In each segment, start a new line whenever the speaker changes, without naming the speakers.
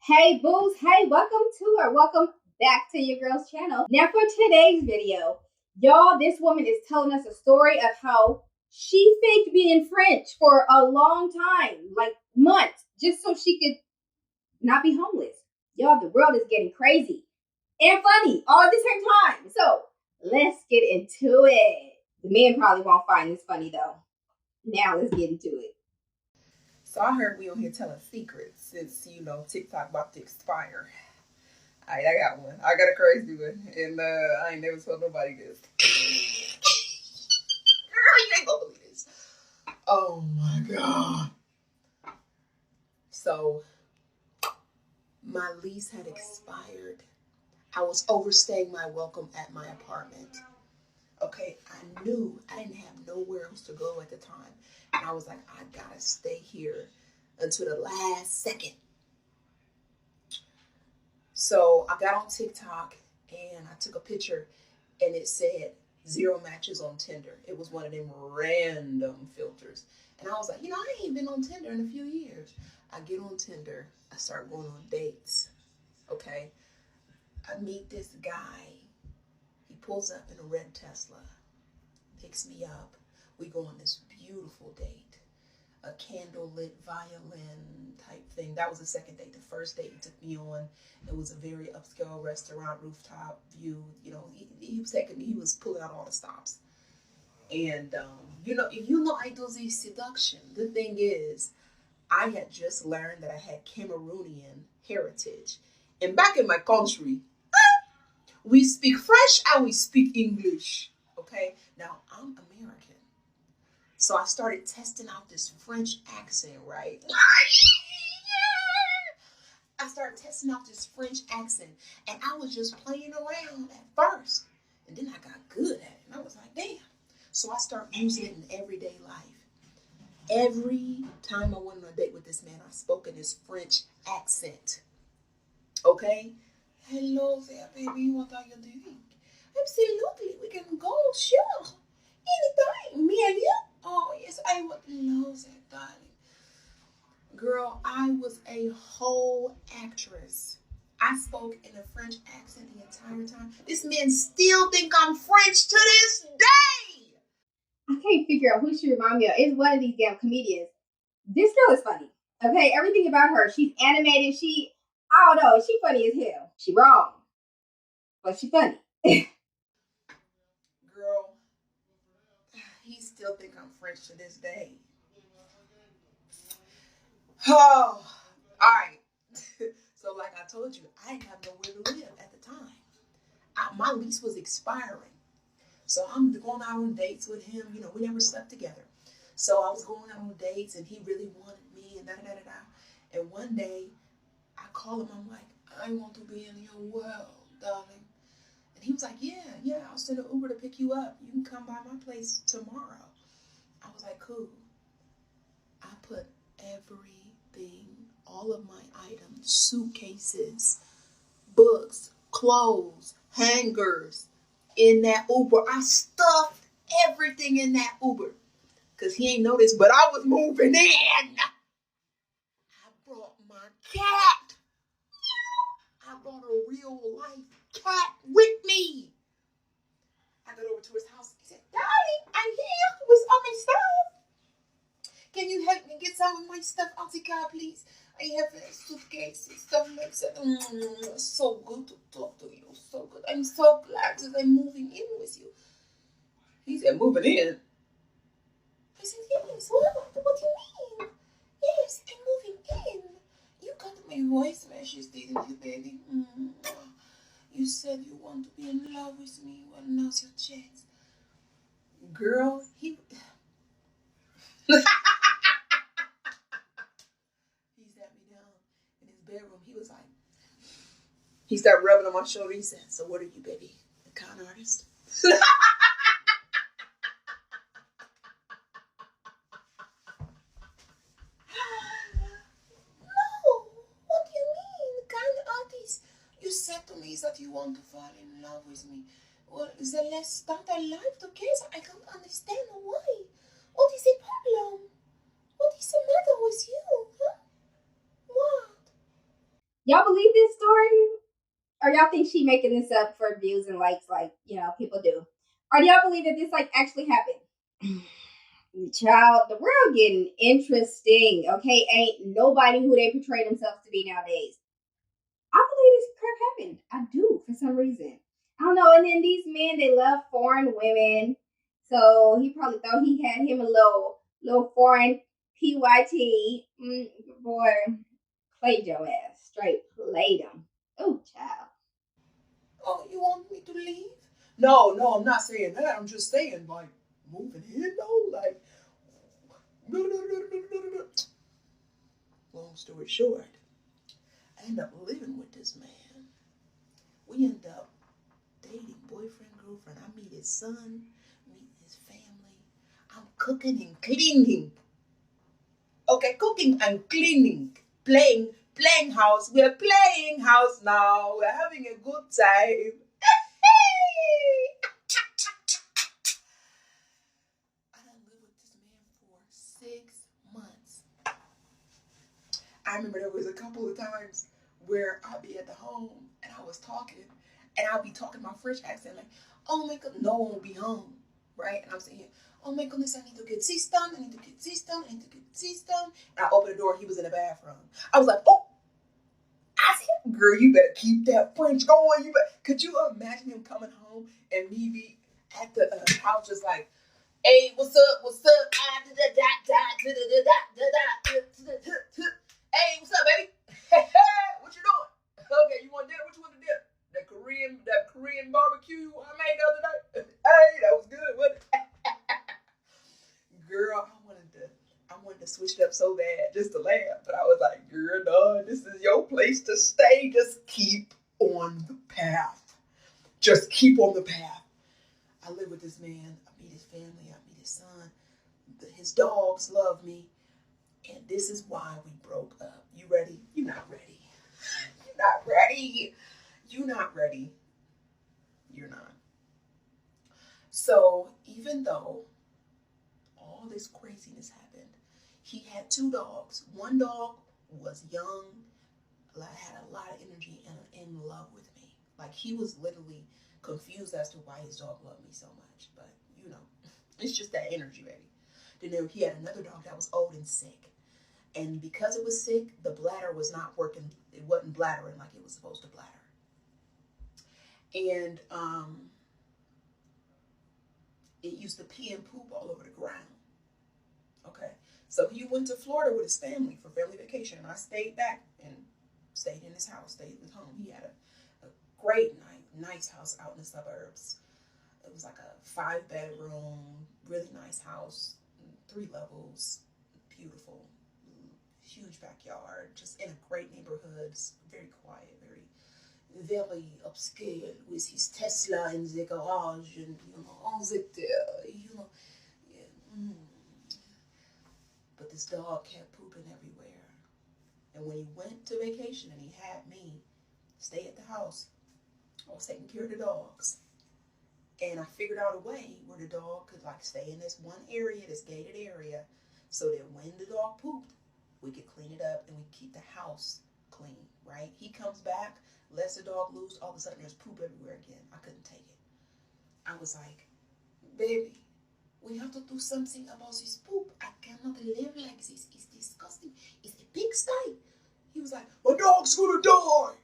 Hey boos, hey, welcome back to your girl's channel. Now for today's video, y'all, this woman is telling us a story of how she faked being French for a long time, like months, just so she could not be homeless. Y'all, the world is getting crazy and funny all at the same time. So let's get into it. The men probably won't find this funny though. Now let's get into it.
So I heard we on here telling secrets since TikTok about to expire. Alright, I got one. I got a crazy one, and I ain't never told nobody this. Girl, you ain't gonna believe this. Oh my god. So my lease had expired. I was overstaying my welcome at my apartment. Okay, I knew I didn't have nowhere else to go at the time, and I was like, I gotta stay here until the last second. So I got on TikTok and I took a picture and it said 0 matches on Tinder. It was one of them random filters. And I was like, I ain't been on Tinder in a few years. I get on Tinder. I start going on dates. Okay. I meet this guy. He pulls up in a red Tesla, picks me up. We go on this beautiful date. A candlelit violin type thing. That was the second date. The first date he took me on, it was a very upscale restaurant, rooftop view. He was pulling out all the stops. And I do this seduction. The thing is, I had just learned that I had Cameroonian heritage. And back in my country, we speak French and we speak English. Okay? Now I'm American. So I started testing out this French accent, right? I started testing out this French accent, and I was just playing around at first. And then I got good at it, and I was like, damn. So I started using it in everyday life. Every time I went on a date with this man, I spoke in this French accent. Okay? Hello there, baby. What are you doing? Absolutely. We can go, sure. Anytime. Me and you? Oh, yes, I would love that, darling. Girl, I was a whole actress. I spoke in a French accent the entire time. This man still think I'm French to this day.
I can't figure out who she reminds me of. It's one of these damn comedians. This girl is funny. Okay, everything about her. She's animated. I don't know. She funny as hell. She wrong, but she funny.
Girl, he still think I'm French to this day. Oh, all right. So like I told you, I didn't have nowhere to live at the time. My lease was expiring. So I'm going out on dates with him. We never slept together. So I was going out on dates and he really wanted me and da-da-da-da-da. And one day I call him. I'm like, I want to be in your world, darling. And he was like, yeah, I'll send an Uber to pick you up. You can come by my place tomorrow. I was like, cool. I put everything, all of my items, suitcases, books, clothes, hangers in that Uber. I stuffed everything in that Uber because he ain't noticed, but I was moving in. I brought my cat. I brought a real life cat with me. I got over to his house. He said, darling, I'm here with all my stuff. Can you help me get some of my stuff out the car, please? I have a suitcase and stuff like that. So good to talk to you. So good. I'm so glad that I'm moving in with you. He said, moving in? I said, yes. What do you mean? Yes, I'm moving in. You got my voice message, didn't you, baby? You said you want to be in love with me. Well, now's your chance. Girl, he sat me down in his bedroom. He was like, he started rubbing on my shoulder. He said, so what are you, baby? A con artist? No, what do you mean? Con artist? You said to me that you want to fall in love with me. Well, then let's start our life together. I don't understand why. What is the problem? What is the matter with you? Huh? What?
Y'all believe this story? Or y'all think she making this up for views and likes like, people do? Or do y'all believe that this like actually happened? Child, the world getting interesting, okay? Ain't nobody who they portray themselves to be nowadays. I believe this crap happened. I do for some reason. I don't know. And then these men, they love foreign women. So he probably thought he had him a little foreign PYT. Boy, played your ass. Straight played him. Oh, child.
Oh, you want me to leave? No, no, I'm not saying that. I'm just saying, like, moving in, though. Like, long story short, I end up living with this man. We end up dating, boyfriend, girlfriend. I meet his son, meet his family. I'm cooking and cleaning. Okay, cooking and cleaning. Playing house. We're playing house now. We're having a good time. I done lived with this man for 6 months. I remember there was a couple of times where I'd be at the home and I was talking and I'd be talking my French accent like, oh my god, no one will be home, right? And I'm saying, oh my goodness, I need to get this done, I need to get this done, I need to get this done. And I opened the door, he was in the bathroom. I was like, oh, I said, girl, you better keep that French going. Could you imagine him coming home and me be at the house just like, hey, what's up? What's up? Hey, what's up, baby? What you doing? Okay, you want dinner? What you want to dinner? That Korean barbecue I made the other night. Hey, that was good, wasn't it? Girl, I wanted to switch it up so bad just to laugh, but I was like, girl, no, this is your place to stay. Just keep on the path. Just keep on the path. I live with this man. I meet his family. I meet his son. His dogs love me. And this is why we broke up. You ready? You're not ready. You're not ready. You're not ready. You're not. So even though all this craziness happened, he had 2 dogs. One dog was young, had a lot of energy, and in love with me. Like he was literally confused as to why his dog loved me so much. But it's just that energy, baby. Then he had another dog that was old and sick. And because it was sick, the bladder was not working. It wasn't bladdering like it was supposed to bladder. And it used to pee and poop all over the ground. Okay. So he went to Florida with his family for family vacation. And I stayed back and stayed in his house, stayed with home. He had a great, nice house out in the suburbs. It was like a 5-bedroom, really nice house, 3 levels, beautiful, huge backyard, just in a great neighborhood, very quiet, very upscale, with his Tesla in the garage and on the yeah. But this dog kept pooping everywhere. And when he went to vacation and he had me stay at the house, I was taking care of the dogs. And I figured out a way where the dog could like stay in this one area, this gated area, so that when the dog pooped, we could clean it up and we keep the house clean, right? He comes back, lets the dog loose, all of a sudden there's poop everywhere again. I couldn't take it. I was like, baby, we have to do something about this poop. I cannot live like this. It's disgusting. It's a pigsty. He was like, my dog's gonna die.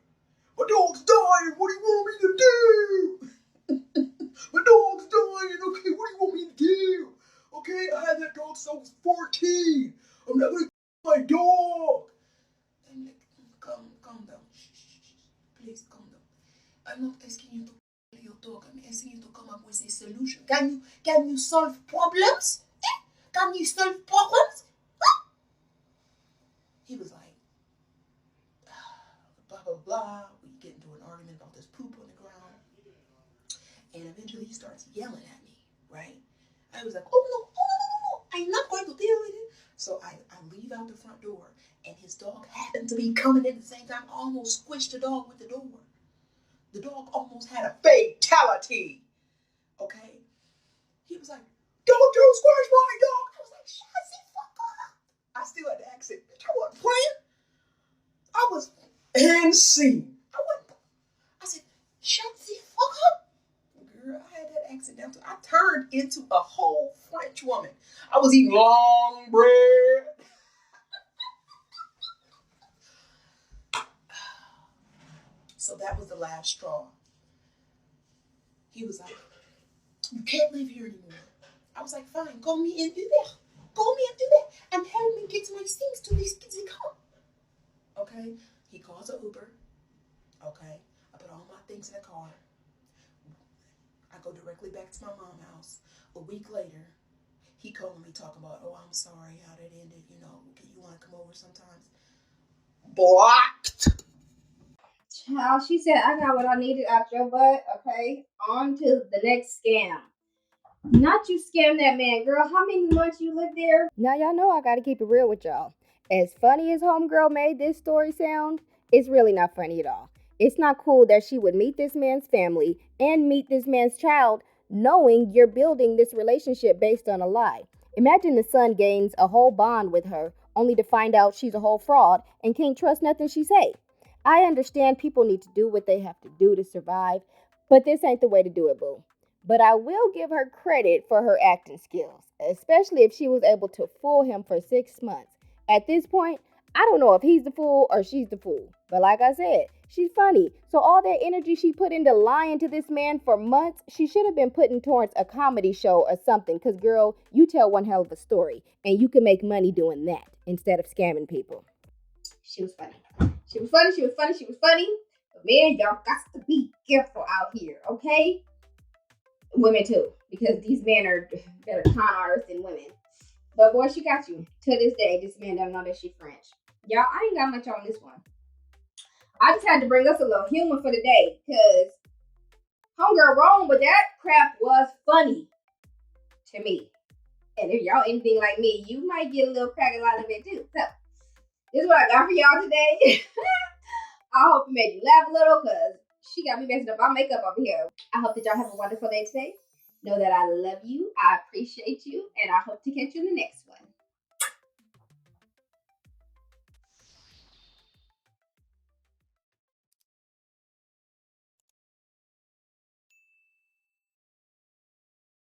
My dog's dying. What do you want me to do? My dog's dying. Okay, what do you want me to do? Okay, I had that dog since I was 14. I'm not gonna kill my dog. I'm like, calm down. Shh. Please, calm down. I'm not asking you to kill your dog. I'm asking you to come up with a solution. Can you solve problems? Can you solve problems? He was like, blah, blah, blah. We get into an argument about this poop on the ground. And eventually he starts yelling at me, right? I was like, oh no, I'm not going to deal with it. So I leave out the front door, and his dog happened to be coming in at the same time. I almost squished the dog with the door. The dog almost had a fatality. Okay? He was like, don't squish my dog. I was like, shut the fuck up. I still had the accent. Bitch, I wasn't playing. I was And scene. I said, shut the fuck up. Girl, I had that accidental. I turned into a whole French woman. I was eating long bread. So that was the last straw. He was like, you can't live here anymore. I was like, fine, go me and do that. Go me and do that. And help me get my things to this car. Okay? He calls an Uber. Okay? I put all my things in the car. I go directly back to my mom's house. A week later, he calling me talking about, oh, I'm sorry how that ended. You know, you want to come over sometimes? Blocked.
Child, she said, I got what I needed out your butt. Okay, on to the next scam. Not you scam that man, girl. How many months you lived there?
Now, y'all know I gotta keep it real with y'all. As funny as Homegirl made this story sound, it's really not funny at all. It's not cool that she would meet this man's family and meet this man's child knowing you're building this relationship based on a lie. Imagine the son gains a whole bond with her only to find out she's a whole fraud and can't trust nothing she say. I understand people need to do what they have to do to survive, but this ain't the way to do it, boo. But I will give her credit for her acting skills, especially if she was able to fool him for 6 months. At this point, I don't know if he's the fool or she's the fool. But like I said, she's funny. So all that energy she put into lying to this man for months, she should have been putting towards a comedy show or something. Because, girl, you tell one hell of a story. And you can make money doing that instead of scamming people.
She was funny. She was funny. She was funny. She was funny. But man, y'all got to be careful out here, okay? Women too, because these men are better con artists than women. But boy, she got you. To this day, this man don't know that she French. Y'all, I ain't got much on this one. I just had to bring us a little humor for the day, because homegirl wrong, but that crap was funny to me. And if y'all anything like me, you might get a little crack out of it too. So, this is what I got for y'all today. I hope it made you laugh a little, because she got me messing up my makeup over here. I hope that y'all have a wonderful day today. Know that I love you, I appreciate you, and I hope to catch you in the next one.